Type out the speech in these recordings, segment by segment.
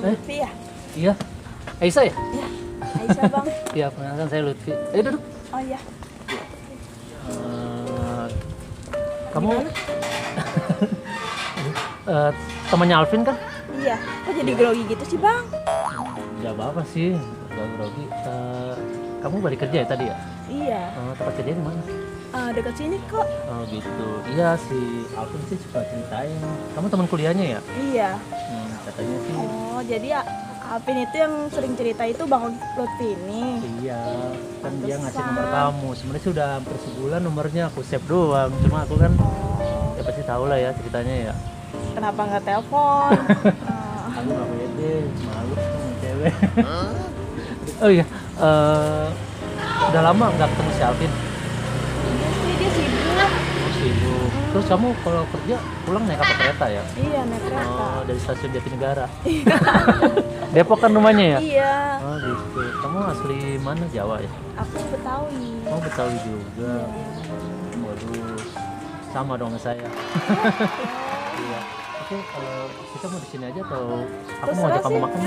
Lutfi ya? Iya. Aisyah ya? Iya. Aisyah bang. Iya, perkenalkan saya Lutfi. Ayo duduk. Oh iya. Eh, kamu temannya Alvin kan? Iya. Kok jadi grogi gitu sih bang? Gak apa-apa sih, gak grogi. Kamu balik kerja ya tadi ya? Iya. Tempat kerja di mana? Dekat sini kok. Oh gitu. Iya si Alvin sih suka ceritain. Kamu teman kuliahnya ya? Iya. Katanya sih. Oh jadi ya Alvin itu yang sering cerita itu bang Lutfi ini. Iya. Kan dia ngasih Pantesan. nomor kamu. Sebenarnya sih udah hampir sebulan nomornya aku save doang. Cuma aku kan Oh. ya pasti tahu lah ya ceritanya ya. Kenapa nggak telepon? Aku nggak pede, malu sama cewek. Oh iya. Udah lama nggak ketemu si Alvin? Iya sih dia sibuk. Sibuk. Terus kamu kalau kerja pulang naik apa kereta ya? Iya naik kereta. Oh, dari stasiun Jatinegara. Depok kan rumahnya ya? Iya. Oh gitu. Kamu asli mana, Jawa ya? Aku Betawi. Oh Betawi juga. Waduh, sama dong sama saya. Iya. Oke, kalau kita mau di sini aja atau aku mau ajak Terserah kamu sih. makan?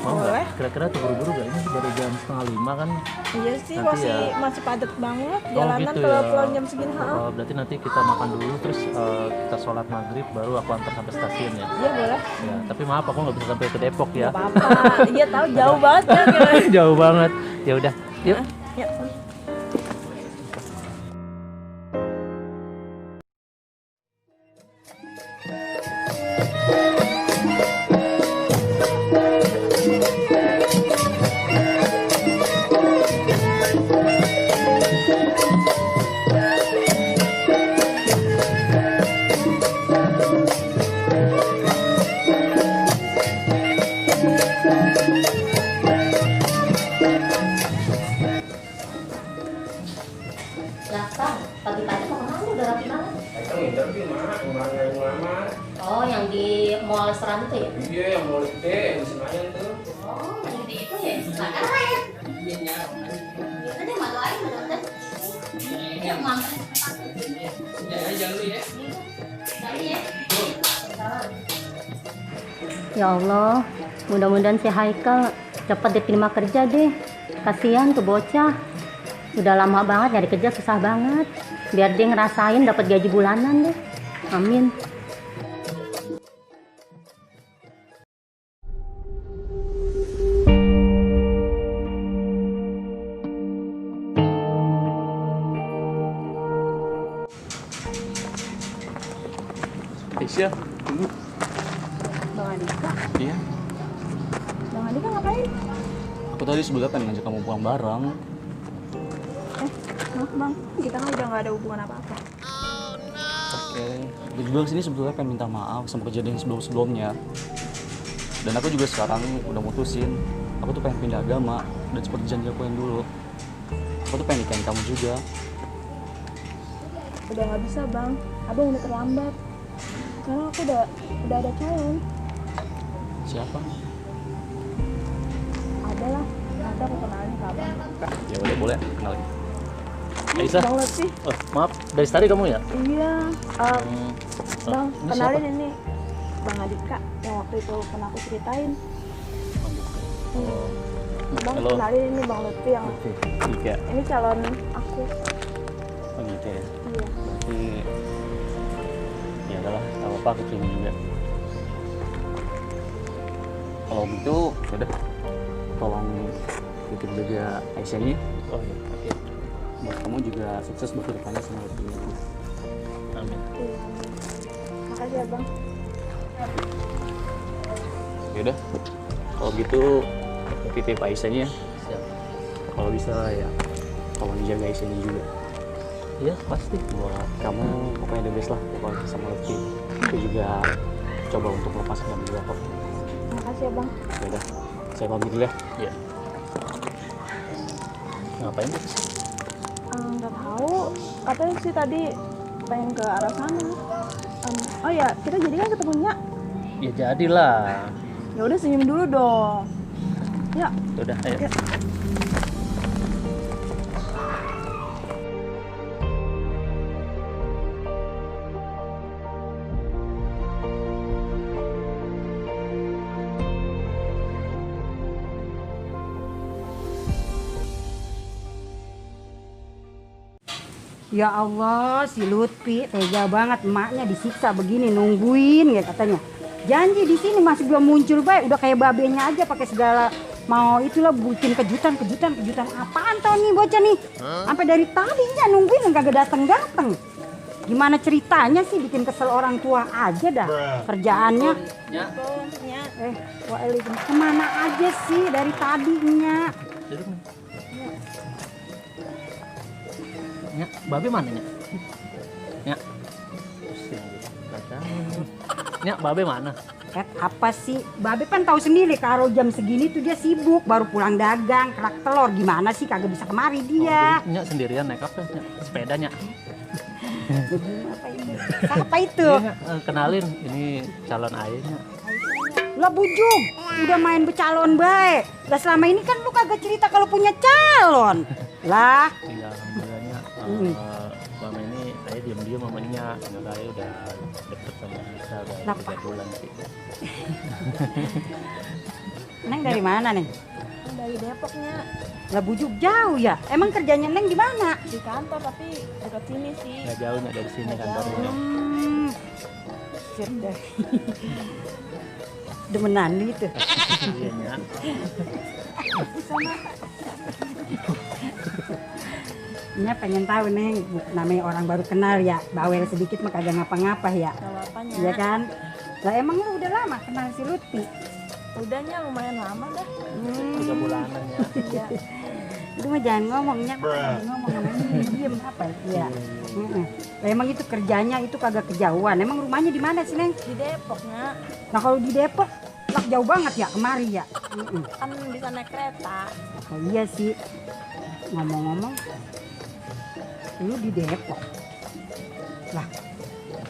Mau Boleh. nggak? Kira-kira tuh buru-buru gak? Ini baru jam 4:30 kan? Iya sih Nanti masih padat banget Oh jalanan gitu kalau ya. pulang jam segini. Berarti nanti kita makan dulu, terus kita sholat maghrib, baru aku antar sampai stasiun ya. Iya boleh. Ya, tapi maaf aku nggak bisa sampai ke Depok ya. Gak apa-apa. Iya tahu jauh banget kan. Jauh banget. Ya udah, yuk. Ya. Lah, Kang, pagi-pagi mau kemana? Udah rapi banget. Kita interview mah, yang lama. Oh, yang di mall restoran itu ya? Iya, yang mau gede, yang di Senayan tuh. Oh, yang di itu ya? Sekarang Iya, ya. tadi malu aja, malu teh. Ya, mampir. Ya, jangan dulu ya. Tadi ya. Ya Allah, mudah-mudahan si Haikal cepat diterima kerja deh. Kasihan tuh bocah. Udah lama banget nyari kerja, susah banget. Biar dia ngerasain dapat gaji bulanan deh. Amin. Aisyah, tunggu. Bang Andika. Iya, Bang Andika ngapain? aku tadi sebetulnya pengen ngajak kamu pulang bareng. Maaf bang, kita kan udah nggak ada hubungan apa-apa. Oke. Gue juga kesini sebetulnya pengen minta maaf sama kejadian sebelum-sebelumnya. Dan aku juga sekarang udah mutusin, aku tuh pengen pindah agama. Dan seperti janji aku yang dulu, aku tuh pengen nikahin kamu juga. Udah nggak bisa bang, abang udah terlambat. Karena aku udah ada calon. Siapa? Ada lah, nanti aku kenalin ke abang. Ya udah, boleh kenalin. Aisyah. Bang Lutfi. Oh, maaf, dari tadi kamu ya? Iya. Bang, ini kenalin siapa? ini Bang Andika yang waktu itu pernah aku ceritain. Bang, Halo. kenalin ini Bang Lutfi yang Oke, Ika. ini calon aku. Oh gitu ya. Iya. Berarti ya udahlah, tak apa aku terima juga. Kalau gitu, udah tolong titip jaga Aisyahnya. Oh iya, oke. Buat kamu juga sukses buat kedepannya sama Lutfi. Amin. Iya. Makasih ya Bang. Ya udah, kalau gitu titip Aisyahnya. Siap. Kalau bisa ya, tolong dijaga Aisyahnya juga. Iya, pasti. Buat kamu pokoknya the best lah pokoknya sama Lutfi. Aku juga coba untuk melepaskan kamu juga kok. Makasih ya Bang. Ya udah, saya pamit dulu ya. Iya. Ngapain tuh? Nggak tahu. Katanya sih tadi pengen ke arah sana. Oh ya, kita jadi kan ketemunya. Ya jadilah. Ya udah senyum dulu dong. Ya. Udah, ayo. Ya. Ya Allah, si Lutfi tega banget, emaknya disiksa begini nungguin ya katanya. Janji di sini masih belum muncul baik, udah kayak babenya aja pakai segala mau itulah bikin kejutan apaan tau nih bocah nih. Sampai dari tadinya nungguin kagak datang. Gimana ceritanya sih bikin kesel orang tua aja dah kerjaannya. Waalaikumsalam. Kemana aja sih dari tadinya? Nya, babe mana nya? Nya. Nya, babe mana? Apa sih? Babe kan tahu sendiri kalau jam segini tuh dia sibuk, baru pulang dagang, kerak telur. Gimana sih kagak bisa kemari dia? Nya sendirian naik apa? Nya, sepedanya. Apa itu? Iya, Nya, kenalin, ini calon ayahnya. Lah bujung, udah main becalon baik. Lah selama ini kan lu kagak cerita kalau punya calon. Lah, Iya, alhamdulillahnya. Selama ini saya diam-diam mamanya, karena saya udah deket sama Nisa udah Kenapa? 3 bulan sih. Neng dari mana Neng? Dari Depoknya, Lah bujuk jauh ya. Emang kerjanya Neng di mana? di kantor tapi dekat sini sih. Nggak jauh Nya dari sini kantornya. Sip deh. Demenan gitu. Iya Nya. Nya pengen tahu Neng, namanya orang baru kenal ya, bawel sedikit mah kagak ngapa-ngapa ya. Kalau apanya? Iya kan? Lah emang lu udah lama kenal si Lutfi? Udahnya lumayan lama dah. 3 bulanan ya. Iya. Lu mah jangan ngomongnya, ngomong namanya diem apa ya? Lah emang itu kerjanya itu kagak kejauhan. Emang rumahnya di mana sih Neng? Di Depoknya Nah kalau di Depok, lah jauh banget ya kemari ya. kan bisa naik kereta. Oh iya sih. Ngomong-ngomong, lu di Depok. Lah,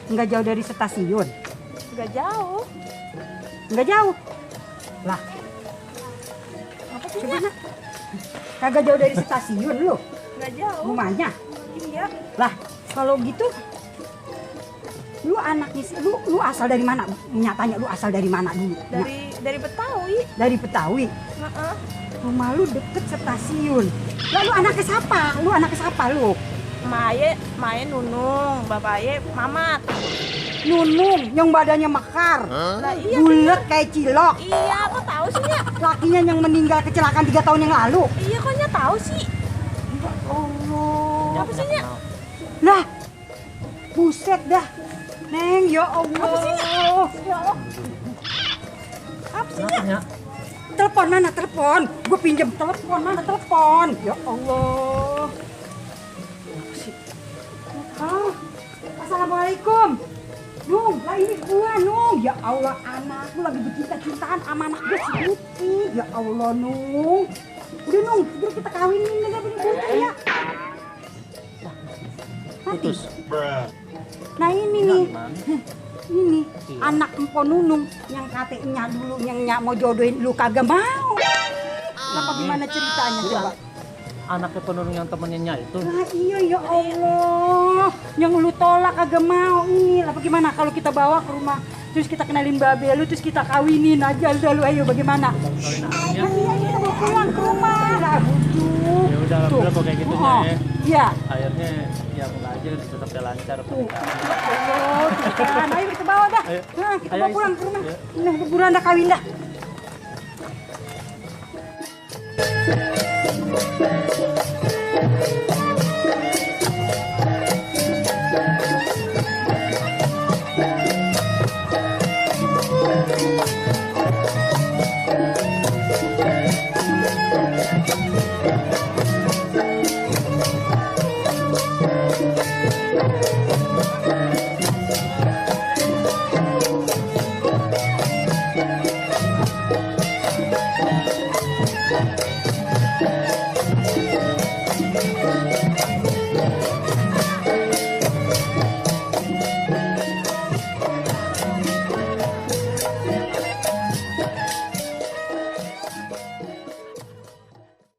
nggak jauh dari stasiun? Gak jauh. Nggak jauh. Lah, Apa sih? coba nak. Kagak jauh dari stasiun lu, Gak jauh. rumahnya. Iya. Lah, kalau gitu, lu anaknya sih, lu asal dari mana? Nyatanya lu asal dari mana dulu? Nah, Dari Betawi. dari Betawi. Heeh. Rumah lu deket stasiun. Lah lu anaknya siapa? Lu anaknya siapa lu? Maye Nunung, bapaknya Mamat. Nunung yang badannya mekar, Lah iya. bulet kayak cilok. Iya, kok tahu sih ya? Lakinya yang meninggal kecelakaan 3 tahun yang lalu. Iya, kok nya tahu sih? Allah. Apa sih nya? Lah, buset dah. Neng, ya Allah. Apa sih nya? Ya Allah. Apa sih nya? Nya, Telepon mana telepon? Gue pinjam telepon mana telepon? Ya Allah. Apa sih? Ah, Assalamualaikum. Nung, lah ini gua Nung. Ya Allah, anakku lagi bercinta-cintaan sama anak gue si Lutfi. Ya Allah Nung. Udah Nung, udah kita kawinin aja punya bocah ya. Lah, mati. putus. Nah ini nih, Gimana? ini Iya. anak Empo Nunung yang katanya dulu yang nyak mau jodohin lu kagak mau. Apa gimana ceritanya Jadi coba? anaknya penurun yang temennya Nya itu. Nah iya ya Allah, yang lu tolak kagak mau ini lah. Bagaimana kalau kita bawa ke rumah, terus kita kenalin babe lu, terus kita kawinin aja dulu, ayo bagaimana? Kawin anaknya. Nah, iya kita bawa pulang ke rumah lah, bujuk. Ya udah alhamdulillah kok kayak gitu Nya Oh, ya. iya. Akhirnya ya moga aja tetap lancar pernikahan. Oh, kan. Ayo kita bawa dah. Ayo. Nah, kita Ayo, bawa Is. pulang ke rumah. Ya. Nah, buruan dah kawin dah.